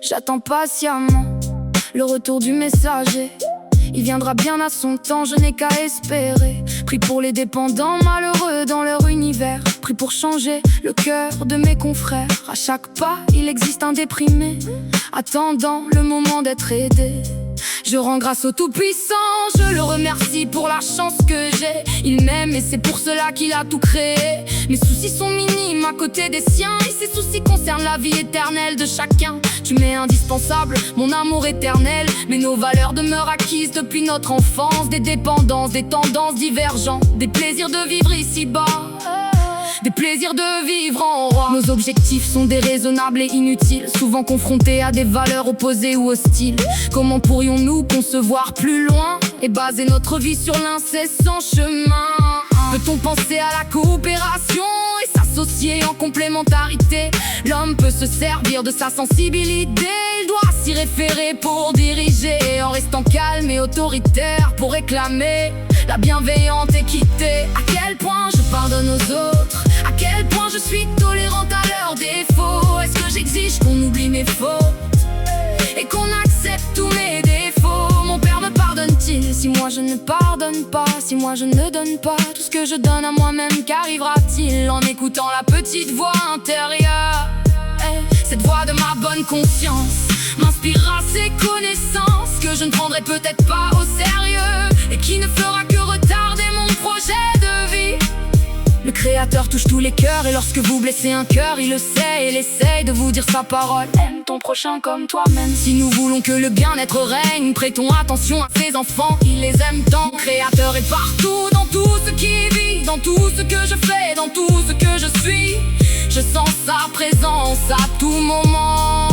J'attends patiemment le retour du messager. Il viendra bien à son temps, je n'ai qu'à espérer. Prie pour les dépendants malheureux dans leur univers. Prie pour changer le cœur de mes confrères. À chaque pas, il existe un déprimé attendant le moment d'être aidé. Je rends grâce au Tout-Puissant, je le remercie pour la chance que j'ai. Il m'aime et c'est pour cela qu'il a tout créé. Mes soucis sont minimes à côté des siens, et ses soucis concernent la vie éternelle de chacun. Tu m'es indispensable, mon amour éternel, mais nos valeurs demeurent acquises depuis notre enfance. Des dépendances, des tendances divergentes, des plaisirs de vivre ici-bas, des plaisirs de vivre en roi. Nos objectifs sont déraisonnables et inutiles, souvent confrontés à des valeurs opposées ou hostiles. Comment pourrions-nous concevoir plus loin et baser notre vie sur l'incessant chemin? Peut-on penser à la coopération et s'associer en complémentarité? L'homme peut se servir de sa sensibilité, il doit s'y référer pour diriger, en restant calme et autoritaire pour réclamer la bienveillante équité. À quel point je pardonne aux autres, à quel point je suis tolérante à leurs défauts. Est-ce que j'exige qu'on oublie mes fautes et qu'on accepte tous mes défauts? Mon père me pardonne-t-il si moi je ne pardonne pas? Si moi je ne donne pas tout ce que je donne à moi-même, qu'arrivera-t-il en écoutant la petite voix intérieure? Cette voix de ma bonne conscience m'inspirera ses connaissances que je ne prendrai peut-être pas au sérieux et qui ne fera que retarder mon projet de vie. Le Créateur touche tous les cœurs, et lorsque vous blessez un cœur, il le sait et il essaye de vous dire sa parole. Aime ton prochain comme toi-même. Si nous voulons que le bien-être règne, prêtons attention à ses enfants, il les aime tant. Le Créateur est partout, dans tout ce qui vit, dans tout ce que je fais, dans tout ce que je suis. Je sens sa présence à tout moment.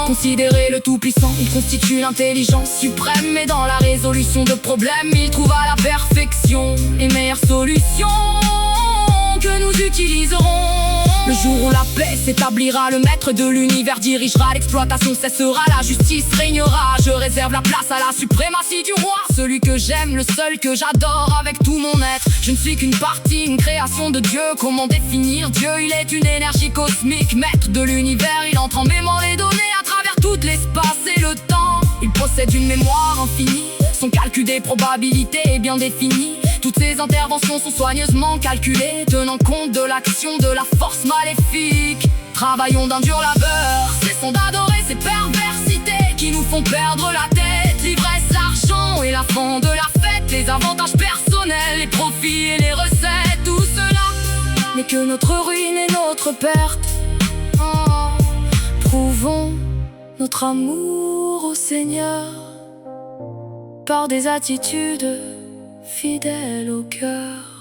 Considérez le Tout-Puissant, il constitue l'intelligence suprême, et dans la résolution de problèmes, il trouve à la perfection les meilleures solutions que nous utiliserons. Le jour où la paix s'établira, le maître de l'univers dirigera, l'exploitation cessera, la justice régnera. Je réserve la place à la suprématie du roi, celui que j'aime, le seul que j'adore avec tout mon être. Je ne suis qu'une partie, une création de Dieu. Comment définir Dieu? Il est une énergie cosmique, maître de l'univers. Il entre en mémoire les données à travers tout l'espace et le temps. Il possède une mémoire infinie, son calcul des probabilités est bien défini. Toutes ses interventions sont soigneusement calculées, tenant compte de l'action de la force maléfique. Travaillons d'un dur labeur, cessons d'adorer ces perversités qui nous font perdre la tête. L'ivresse, l'argent et la fin de la fête, les avantages personnels, les profits et les recettes, tout cela n'est que notre ruine et notre perte. Prouvons notre amour au Seigneur par des attitudes fidèles au cœur.